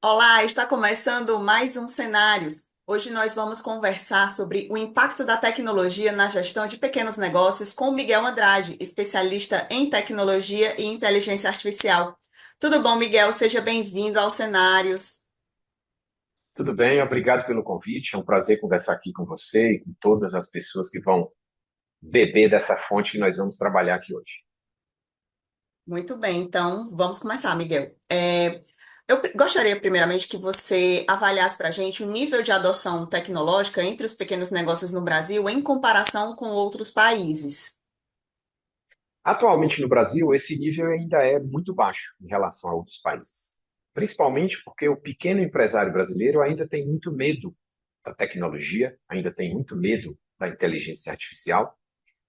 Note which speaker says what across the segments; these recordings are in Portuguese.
Speaker 1: Olá, está começando mais um Cenários. Hoje nós vamos conversar sobre o impacto da tecnologia na gestão de pequenos negócios com o Miguel Andrade, especialista em tecnologia e inteligência artificial. Tudo bom, Miguel? Seja bem-vindo ao Cenários.
Speaker 2: Tudo bem, obrigado pelo convite. É um prazer conversar aqui com você e com todas as pessoas que vão beber dessa fonte que nós vamos trabalhar aqui hoje.
Speaker 1: Muito bem, então vamos começar, Miguel. Gostaria primeiramente que você avaliasse para a gente o nível de adoção tecnológica entre os pequenos negócios no Brasil em comparação com outros países.
Speaker 2: Atualmente no Brasil, esse nível ainda é muito baixo em relação a outros países, principalmente porque o pequeno empresário brasileiro ainda tem muito medo da tecnologia, ainda tem muito medo da inteligência artificial.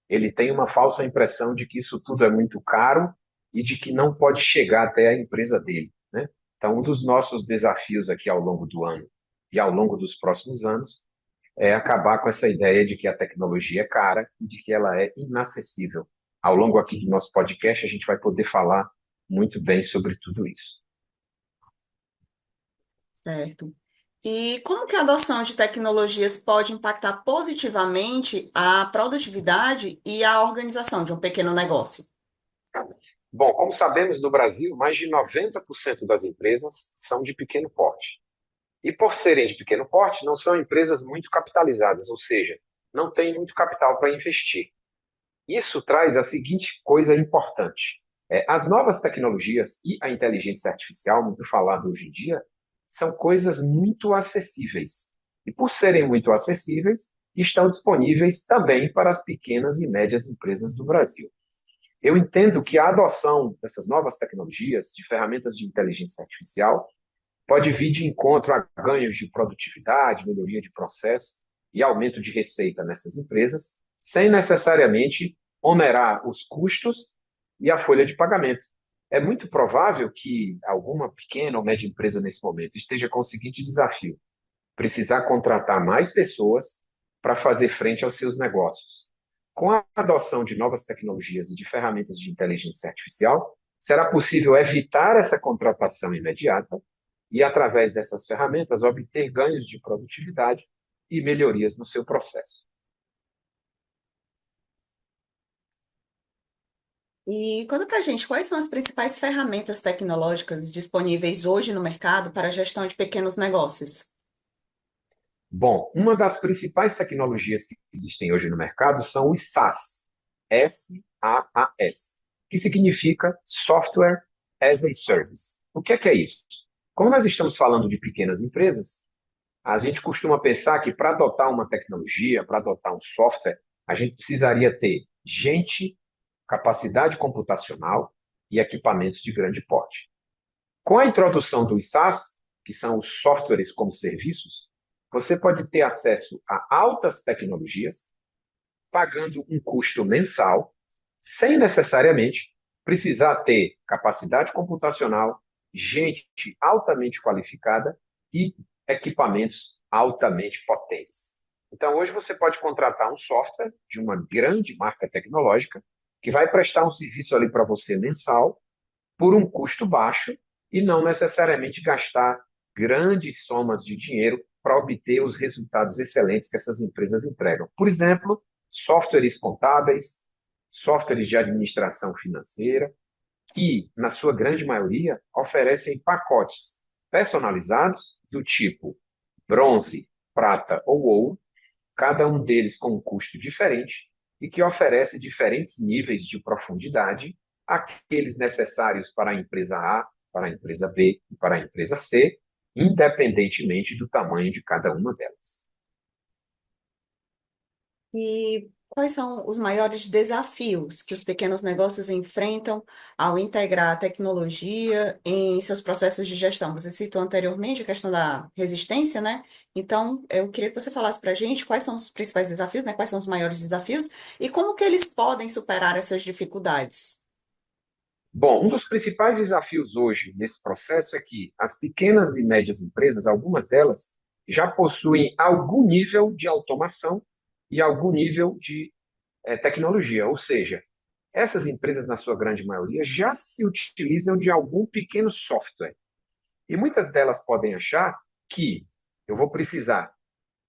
Speaker 2: Ele tem uma falsa impressão de que isso tudo é muito caro e de que não pode chegar até a empresa dele, né? Então, um dos nossos desafios aqui ao longo do ano e ao longo dos próximos anos é acabar com essa ideia de que a tecnologia é cara e de que ela é inacessível. Ao longo aqui do nosso podcast, a gente vai poder falar muito bem sobre tudo isso.
Speaker 1: Certo. E como que a adoção de tecnologias pode impactar positivamente a produtividade e a organização de um pequeno negócio?
Speaker 2: Bom, como sabemos, no Brasil, mais de 90% das empresas são de pequeno porte. E por serem de pequeno porte, não são empresas muito capitalizadas, ou seja, não têm muito capital para investir. Isso traz a seguinte coisa importante. As novas tecnologias e a inteligência artificial, muito falado hoje em dia, são coisas muito acessíveis. E por serem muito acessíveis, estão disponíveis também para as pequenas e médias empresas do Brasil. Eu entendo que a adoção dessas novas tecnologias, de ferramentas de inteligência artificial, pode vir de encontro a ganhos de produtividade, melhoria de processo e aumento de receita nessas empresas, sem necessariamente onerar os custos e a folha de pagamento. É muito provável que alguma pequena ou média empresa nesse momento esteja com o seguinte desafio: precisar contratar mais pessoas para fazer frente aos seus negócios. Com a adoção de novas tecnologias e de ferramentas de inteligência artificial, será possível evitar essa contratação imediata e, através dessas ferramentas, obter ganhos de produtividade e melhorias no seu processo.
Speaker 1: E conta pra gente quais são as principais ferramentas tecnológicas disponíveis hoje no mercado para a gestão de pequenos negócios?
Speaker 2: Bom, uma das principais tecnologias que existem hoje no mercado são os SaaS, SaaS, que significa Software as a Service. O que é isso? Como nós estamos falando de pequenas empresas, a gente costuma pensar que para adotar uma tecnologia, para adotar um software, a gente precisaria ter gente, capacidade computacional e equipamentos de grande porte. Com a introdução dos SaaS, que são os softwares como serviços, você pode ter acesso a altas tecnologias, pagando um custo mensal, sem necessariamente precisar ter capacidade computacional, gente altamente qualificada e equipamentos altamente potentes. Então, hoje você pode contratar um software de uma grande marca tecnológica que vai prestar um serviço ali para você mensal por um custo baixo e não necessariamente gastar grandes somas de dinheiro para obter os resultados excelentes que essas empresas entregam. Por exemplo, softwares contábeis, softwares de administração financeira, que, na sua grande maioria, oferecem pacotes personalizados do tipo bronze, prata ou ouro, cada um deles com um custo diferente e que oferece diferentes níveis de profundidade, aqueles necessários para a empresa A, para a empresa B e para a empresa C, independentemente do tamanho de cada uma delas.
Speaker 1: E quais são os maiores desafios que os pequenos negócios enfrentam ao integrar a tecnologia em seus processos de gestão? Você citou anteriormente a questão da resistência, né? Então, eu queria que você falasse para a gente quais são os principais desafios, né? Quais são os maiores desafios e como que eles podem superar essas dificuldades.
Speaker 2: Bom, um dos principais desafios hoje nesse processo é que as pequenas e médias empresas, algumas delas, já possuem algum nível de automação e algum nível de tecnologia, ou seja, essas empresas, na sua grande maioria, já se utilizam de algum pequeno software. E muitas delas podem achar que eu vou precisar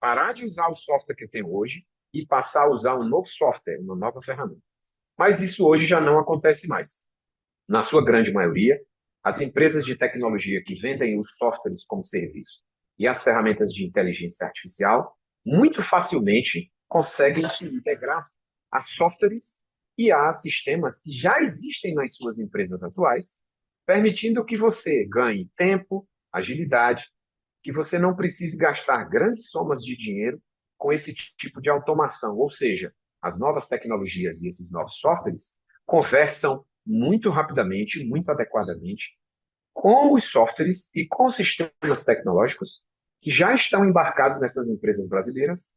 Speaker 2: parar de usar o software que eu tenho hoje e passar a usar um novo software, uma nova ferramenta. Mas isso hoje já não acontece mais. Na sua grande maioria, as empresas de tecnologia que vendem os softwares como serviço e as ferramentas de inteligência artificial muito facilmente conseguem se integrar a softwares e a sistemas que já existem nas suas empresas atuais, permitindo que você ganhe tempo, agilidade, que você não precise gastar grandes somas de dinheiro com esse tipo de automação. Ou seja, as novas tecnologias e esses novos softwares conversam muito rapidamente, muito adequadamente com os softwares e com os sistemas tecnológicos que já estão embarcados nessas empresas brasileiras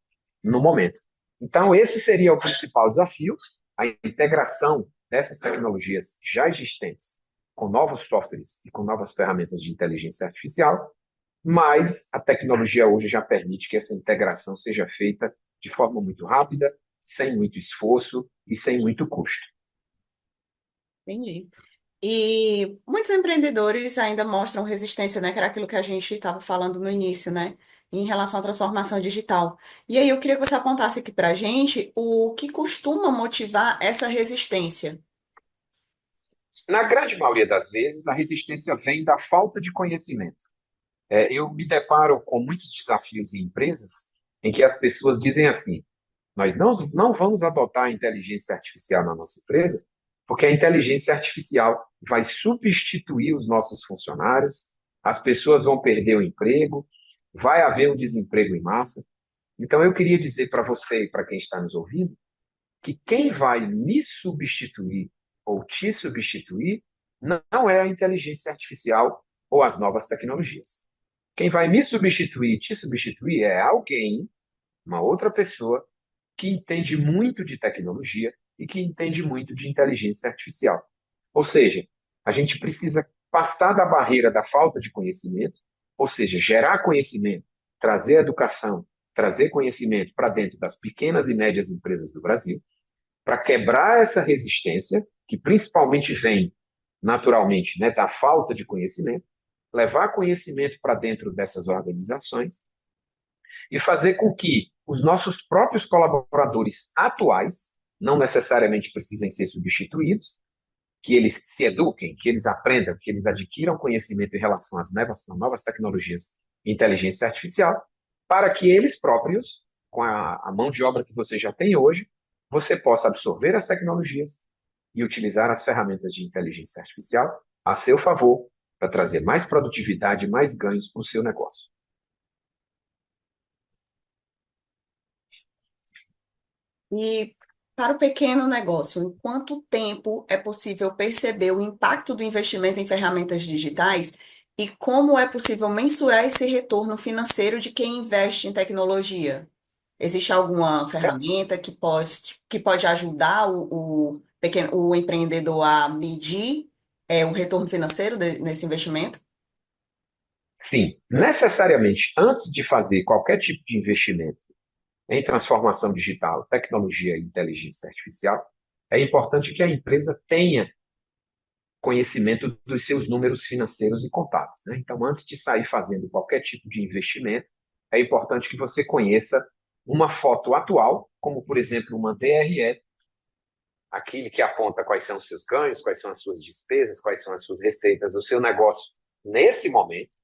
Speaker 2: no momento. Então, esse seria o principal desafio, a integração dessas tecnologias já existentes com novos softwares e com novas ferramentas de inteligência artificial, mas a tecnologia hoje já permite que essa integração seja feita de forma muito rápida, sem muito esforço e sem muito custo.
Speaker 1: Entendi. E muitos empreendedores ainda mostram resistência, né? Que era aquilo que a gente estava falando no início, né? Em relação à transformação digital. E aí eu queria que você apontasse aqui para a gente o que costuma motivar essa resistência.
Speaker 2: Na grande maioria das vezes, a resistência vem da falta de conhecimento. Eu me deparo com muitos desafios em empresas em que as pessoas dizem assim: nós não vamos adotar a inteligência artificial na nossa empresa, porque a inteligência artificial vai substituir os nossos funcionários, as pessoas vão perder o emprego, vai haver um desemprego em massa. Então, eu queria dizer para você e para quem está nos ouvindo que quem vai me substituir ou te substituir não é a inteligência artificial ou as novas tecnologias. Quem vai me substituir e te substituir é alguém, uma outra pessoa, que entende muito de tecnologia e que entende muito de inteligência artificial. Ou seja, a gente precisa passar da barreira da falta de conhecimento, ou seja, gerar conhecimento, trazer educação, trazer conhecimento para dentro das pequenas e médias empresas do Brasil, para quebrar essa resistência, que principalmente vem naturalmente, né, da falta de conhecimento, levar conhecimento para dentro dessas organizações e fazer com que os nossos próprios colaboradores atuais, não necessariamente precisem ser substituídos, que eles se eduquem, que eles aprendam, que eles adquiram conhecimento em relação às novas tecnologias e inteligência artificial, para que eles próprios, com a mão de obra que você já tem hoje, você possa absorver as tecnologias e utilizar as ferramentas de inteligência artificial a seu favor para trazer mais produtividade e mais ganhos para o seu negócio.
Speaker 1: E para o pequeno negócio, em quanto tempo é possível perceber o impacto do investimento em ferramentas digitais e como é possível mensurar esse retorno financeiro de quem investe em tecnologia? Existe alguma ferramenta que pode ajudar o empreendedor a medir, o retorno financeiro nesse investimento?
Speaker 2: Sim, necessariamente, antes de fazer qualquer tipo de investimento em transformação digital, tecnologia e inteligência artificial, é importante que a empresa tenha conhecimento dos seus números financeiros e contábeis, né? Então, antes de sair fazendo qualquer tipo de investimento, é importante que você conheça uma foto atual, como, por exemplo, uma DRE, aquele que aponta quais são os seus ganhos, quais são as suas despesas, quais são as suas receitas, o seu negócio nesse momento.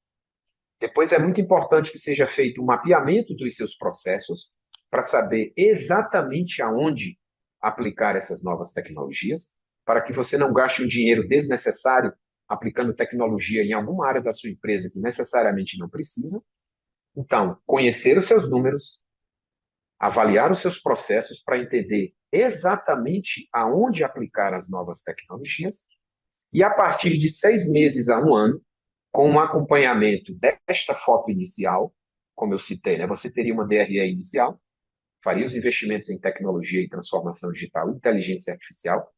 Speaker 2: Depois é muito importante que seja feito um mapeamento dos seus processos para saber exatamente aonde aplicar essas novas tecnologias, para que você não gaste um dinheiro desnecessário aplicando tecnologia em alguma área da sua empresa que necessariamente não precisa. Então, conhecer os seus números, avaliar os seus processos para entender exatamente aonde aplicar as novas tecnologias e, a partir de 6 meses a um ano, com um acompanhamento desta foto inicial, como eu citei, né? Você teria uma DRE inicial, faria os investimentos em tecnologia e transformação digital, inteligência artificial,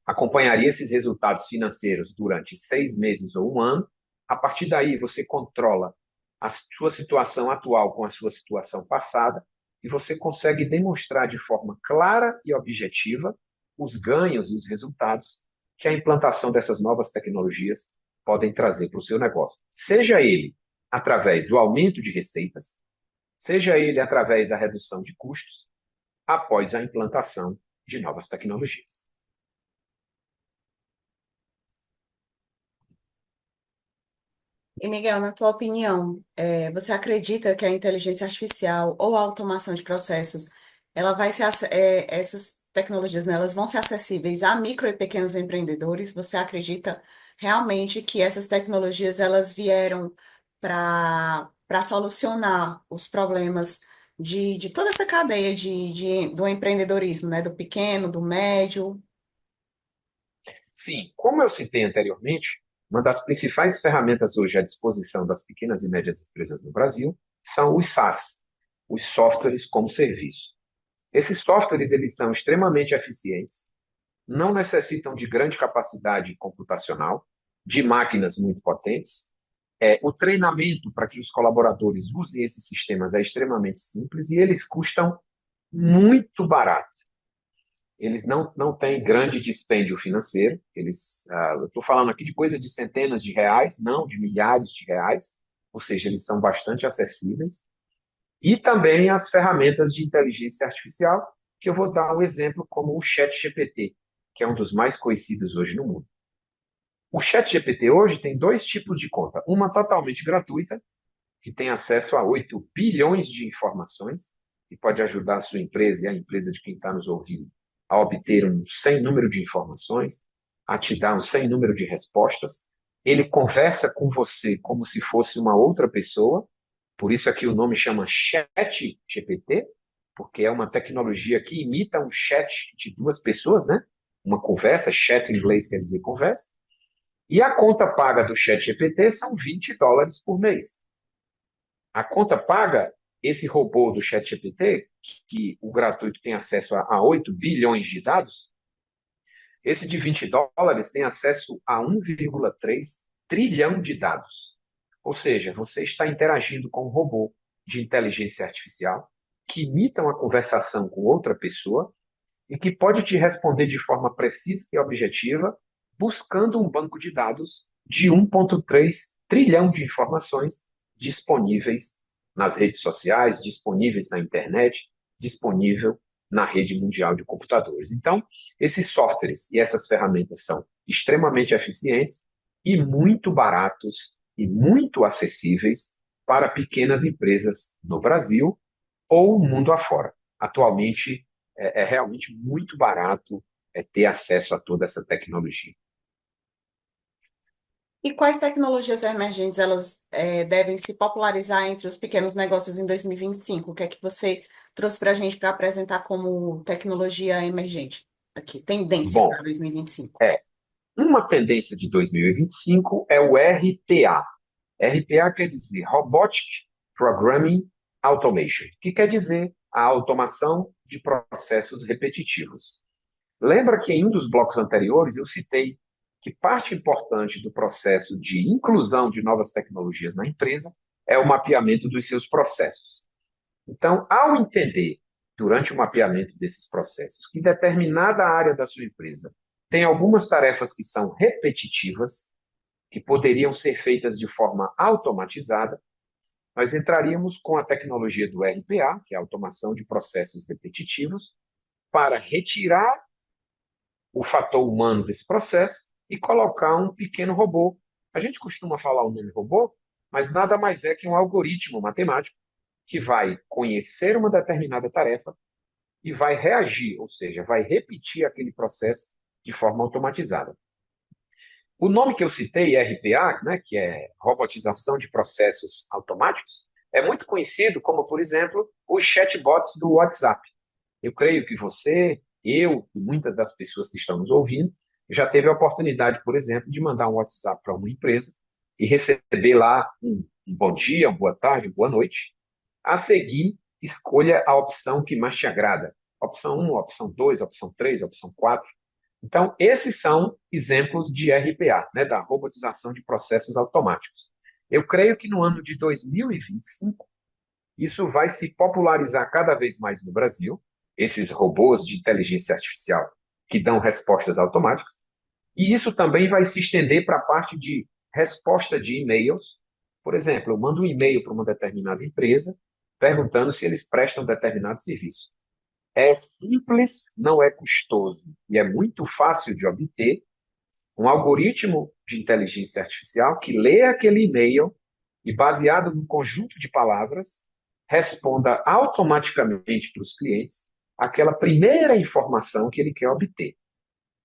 Speaker 2: acompanharia esses resultados financeiros durante 6 meses ou um ano. A partir daí, você controla a sua situação atual com a sua situação passada e você consegue demonstrar de forma clara e objetiva os ganhos e os resultados que a implantação dessas novas tecnologias podem trazer para o seu negócio. Seja ele através do aumento de receitas, seja ele através da redução de custos, após a implantação de novas tecnologias.
Speaker 1: E Miguel, na tua opinião, você acredita que a inteligência artificial ou a automação de processos, ela vai ser, essas tecnologias, né, elas vão ser acessíveis a micro e pequenos empreendedores? Você acredita realmente que essas tecnologias elas vieram para solucionar os problemas de toda essa cadeia do empreendedorismo, né, do pequeno, do médio?
Speaker 2: Sim, como eu citei anteriormente, uma das principais ferramentas hoje à disposição das pequenas e médias empresas no Brasil são os SaaS, os softwares como serviço. Esses softwares eles são extremamente eficientes, não necessitam de grande capacidade computacional, de máquinas muito potentes. O treinamento para que os colaboradores usem esses sistemas é extremamente simples e eles custam muito barato. Eles não têm grande dispêndio financeiro. Eu estou falando aqui de coisa de centenas de reais, não de milhares de reais, ou seja, eles são bastante acessíveis. E também as ferramentas de inteligência artificial, que eu vou dar um exemplo como o ChatGPT, que é um dos mais conhecidos hoje no mundo. O ChatGPT hoje tem dois tipos de conta. Uma totalmente gratuita, que tem acesso a 8 bilhões de informações, e pode ajudar a sua empresa e a empresa de quem está nos ouvindo a obter um sem número de informações, a te dar um sem número de respostas. Ele conversa com você como se fosse uma outra pessoa, por isso aqui o nome chama Chat GPT, porque é uma tecnologia que imita um chat de duas pessoas, né? Uma conversa, chat em inglês quer dizer conversa. E a conta paga do Chat GPT são US$ 20 por mês. A conta paga, esse robô do ChatGPT, que o gratuito tem acesso a 8 bilhões de dados, esse de US$ 20 tem acesso a 1,3 trilhão de dados. Ou seja, você está interagindo com um robô de inteligência artificial que imita uma conversação com outra pessoa e que pode te responder de forma precisa e objetiva, buscando um banco de dados de 1,3 trilhão de informações disponíveis nas redes sociais, disponíveis na internet, disponível na rede mundial de computadores. Então, esses softwares e essas ferramentas são extremamente eficientes e muito baratos e muito acessíveis para pequenas empresas no Brasil ou mundo afora. Atualmente, é realmente muito barato ter acesso a toda essa tecnologia.
Speaker 1: E quais tecnologias emergentes elas devem se popularizar entre os pequenos negócios em 2025? O que é que você trouxe para a gente para apresentar como tecnologia emergente? Aqui, tendência
Speaker 2: Bom,
Speaker 1: para 2025.
Speaker 2: é, uma tendência de 2025 é o RPA. RPA quer dizer Robotic Programming Automation, que quer dizer a automação de processos repetitivos. Lembra que em um dos blocos anteriores eu citei que parte importante do processo de inclusão de novas tecnologias na empresa é o mapeamento dos seus processos. Então, ao entender, durante o mapeamento desses processos, que determinada área da sua empresa tem algumas tarefas que são repetitivas, que poderiam ser feitas de forma automatizada, nós entraríamos com a tecnologia do RPA, que é a automação de processos repetitivos, para retirar o fator humano desse processo e colocar um pequeno robô. A gente costuma falar o nome robô, mas nada mais é que um algoritmo matemático que vai conhecer uma determinada tarefa e vai reagir, ou seja, vai repetir aquele processo de forma automatizada. O nome que eu citei, RPA, né, que é robotização de processos automáticos, é muito conhecido como, por exemplo, os chatbots do WhatsApp. Eu creio que você, eu e muitas das pessoas que estão nos ouvindo já teve a oportunidade, por exemplo, de mandar um WhatsApp para uma empresa e receber lá um bom dia, uma boa tarde, uma boa noite. A seguir, escolha a opção que mais te agrada. Opção um, opção 2, opção 3, opção 4. Então, esses são exemplos de RPA, né, da robotização de processos automáticos. Eu creio que no ano de 2025, isso vai se popularizar cada vez mais no Brasil, esses robôs de inteligência artificial que dão respostas automáticas, e isso também vai se estender para a parte de resposta de e-mails. Por exemplo, eu mando um e-mail para uma determinada empresa perguntando se eles prestam determinado serviço. É simples, não é custoso e é muito fácil de obter um algoritmo de inteligência artificial que lê aquele e-mail e, baseado num conjunto de palavras, responda automaticamente para os clientes aquela primeira informação que ele quer obter.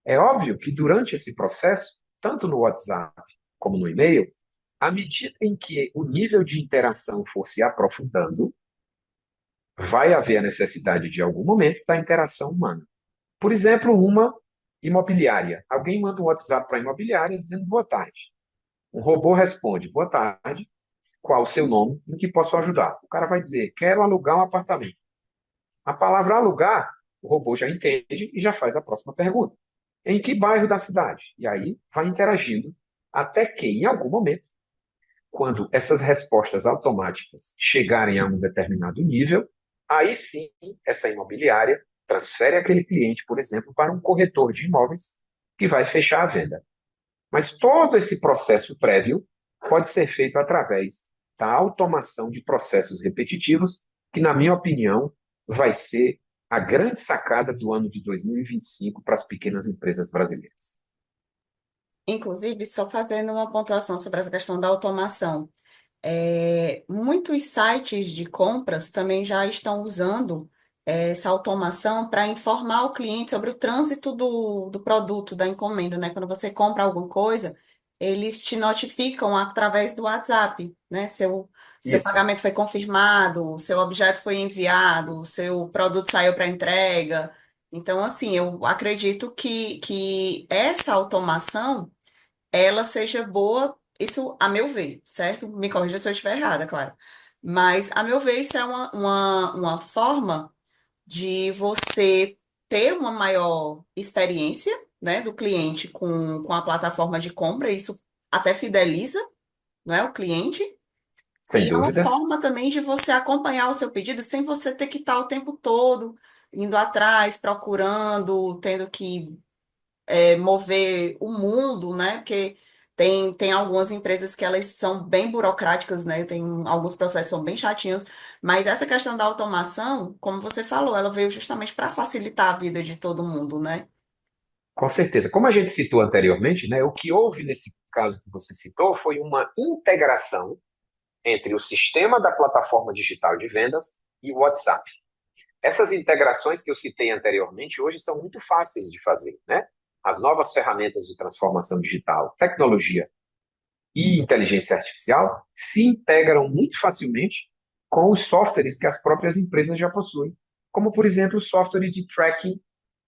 Speaker 2: É óbvio que durante esse processo, tanto no WhatsApp como no e-mail, à medida em que o nível de interação for se aprofundando, vai haver a necessidade de algum momento da interação humana. Por exemplo, uma imobiliária. Alguém manda um WhatsApp para a imobiliária dizendo boa tarde. Um robô responde, boa tarde, qual o seu nome, em que posso ajudar? O cara vai dizer, quero alugar um apartamento. A palavra alugar, o robô já entende e já faz a próxima pergunta. Em que bairro da cidade? E aí vai interagindo até que, em algum momento, quando essas respostas automáticas chegarem a um determinado nível, aí sim essa imobiliária transfere aquele cliente, por exemplo, para um corretor de imóveis que vai fechar a venda. Mas todo esse processo prévio pode ser feito através da automação de processos repetitivos, que, na minha opinião, vai ser a grande sacada do ano de 2025 para as pequenas empresas brasileiras.
Speaker 1: Inclusive, só fazendo uma pontuação sobre essa questão da automação. Muitos sites de compras também já estão usando essa automação para informar o cliente sobre o trânsito do produto, da encomenda, né? Quando você compra alguma coisa, eles te notificam através do WhatsApp, né? Seu
Speaker 2: Isso,
Speaker 1: pagamento foi confirmado, seu objeto foi enviado, seu produto saiu para entrega. Então, assim, eu acredito que essa automação ela seja boa, isso a meu ver, certo? Me corrija se eu estiver errada, claro. Mas, a meu ver, isso é uma forma de você ter uma maior experiência, né, do cliente com a plataforma de compra, isso até fideliza, né, o cliente.
Speaker 2: sem
Speaker 1: E é uma
Speaker 2: dúvidas.
Speaker 1: forma também de você acompanhar o seu pedido sem você ter que estar o tempo todo indo atrás, procurando, tendo que mover o mundo, né? Porque tem algumas empresas que elas são bem burocráticas, né? Tem alguns processos que são bem chatinhos, mas essa questão da automação, como você falou, ela veio justamente para facilitar a vida de todo mundo, né?
Speaker 2: Com certeza. Como a gente citou anteriormente, né, o que houve nesse caso que você citou foi uma integração entre o sistema da plataforma digital de vendas e o WhatsApp. Essas integrações que eu citei anteriormente hoje são muito fáceis de fazer, né? As novas ferramentas de transformação digital, tecnologia e inteligência artificial se integram muito facilmente com os softwares que as próprias empresas já possuem, como, por exemplo, softwares de tracking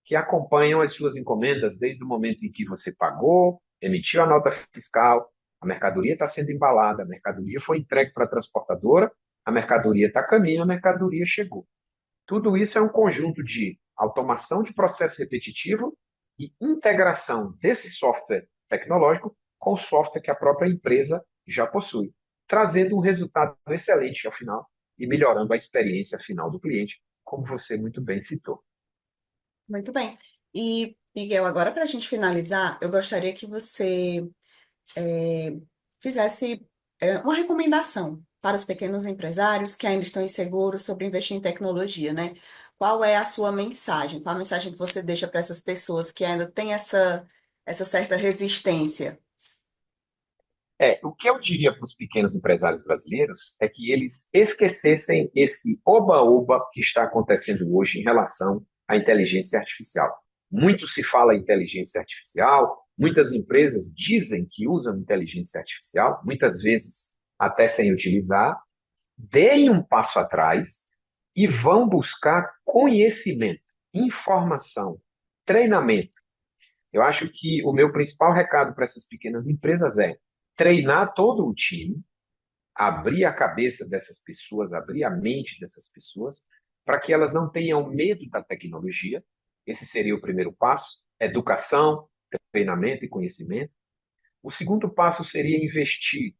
Speaker 2: que acompanham as suas encomendas desde o momento em que você pagou, emitiu a nota fiscal, a mercadoria está sendo embalada, a mercadoria foi entregue para a transportadora, a mercadoria está a caminho, a mercadoria chegou. Tudo isso é um conjunto de automação de processo repetitivo e integração desse software tecnológico com o software que a própria empresa já possui, trazendo um resultado excelente ao final e melhorando a experiência final do cliente, como você muito bem citou.
Speaker 1: Muito bem. E, Miguel, agora para a gente finalizar, eu gostaria que você é, fizesse uma recomendação para os pequenos empresários que ainda estão inseguros sobre investir em tecnologia, né? Qual é a sua mensagem? Qual a mensagem que você deixa para essas pessoas que ainda têm essa certa resistência?
Speaker 2: O que eu diria para os pequenos empresários brasileiros é que eles esquecessem esse oba-oba que está acontecendo hoje em relação à inteligência artificial. Muito se fala em inteligência artificial, muitas empresas dizem que usam inteligência artificial, muitas vezes até sem utilizar. Deem um passo atrás e vão buscar conhecimento, informação, treinamento. Eu acho que o meu principal recado para essas pequenas empresas é treinar todo o time, abrir a cabeça dessas pessoas, abrir a mente dessas pessoas, para que elas não tenham medo da tecnologia. Esse seria o primeiro passo: educação, treinamento e conhecimento. O segundo passo seria investir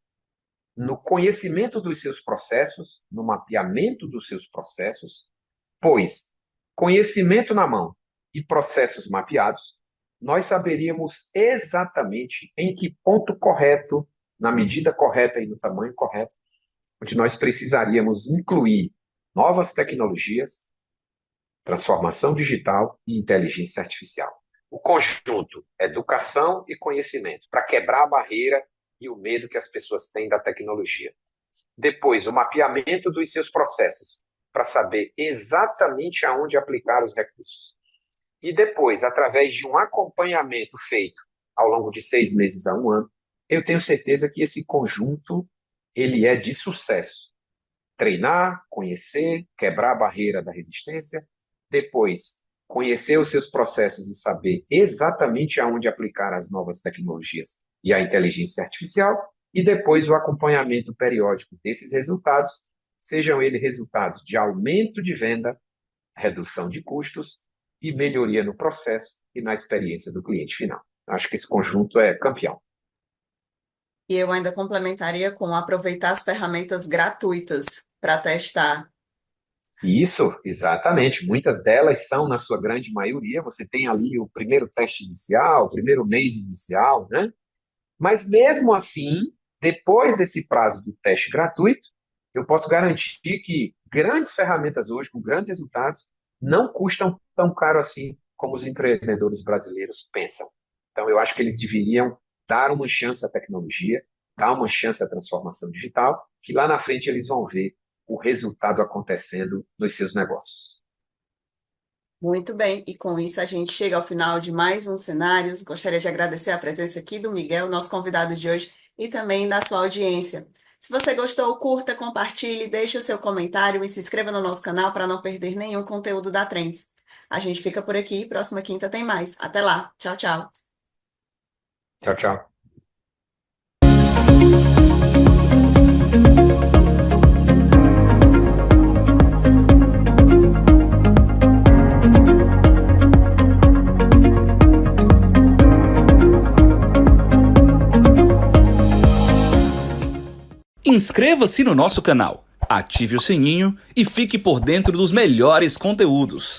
Speaker 2: no conhecimento dos seus processos, no mapeamento dos seus processos, pois conhecimento na mão e processos mapeados, nós saberíamos exatamente em que ponto correto na medida correta e no tamanho correto, onde nós precisaríamos incluir novas tecnologias, transformação digital e inteligência artificial. O conjunto, educação e conhecimento, para quebrar a barreira e o medo que as pessoas têm da tecnologia. Depois, o mapeamento dos seus processos, para saber exatamente aonde aplicar os recursos. E depois, através de um acompanhamento feito ao longo de 6 meses a um ano, eu tenho certeza que esse conjunto ele é de sucesso. Treinar, conhecer, quebrar a barreira da resistência, depois conhecer os seus processos e saber exatamente aonde aplicar as novas tecnologias e a inteligência artificial, e depois o acompanhamento periódico desses resultados, sejam eles resultados de aumento de venda, redução de custos e melhoria no processo e na experiência do cliente final. Acho que esse conjunto é campeão.
Speaker 1: E eu ainda complementaria com aproveitar as ferramentas gratuitas para testar.
Speaker 2: Isso, exatamente. Muitas delas são, na sua grande maioria, você tem ali o primeiro teste inicial, o primeiro mês inicial, né? Mas mesmo assim, depois desse prazo do teste gratuito, eu posso garantir que grandes ferramentas hoje, com grandes resultados, não custam tão caro assim como os empreendedores brasileiros pensam. Então, eu acho que eles deveriam dar uma chance à tecnologia, dar uma chance à transformação digital, que lá na frente eles vão ver o resultado acontecendo nos seus negócios.
Speaker 1: Muito bem, e com isso a gente chega ao final de mais um Cenários. Gostaria de agradecer a presença aqui do Miguel, nosso convidado de hoje, e também da sua audiência. Se você gostou, curta, compartilhe, deixe o seu comentário e se inscreva no nosso canal para não perder nenhum conteúdo da Trends. A gente fica por aqui, próxima quinta tem mais. Até lá, tchau, tchau.
Speaker 2: Tchau, tchau.
Speaker 3: Inscreva-se no nosso canal, ative o sininho e fique por dentro dos melhores conteúdos.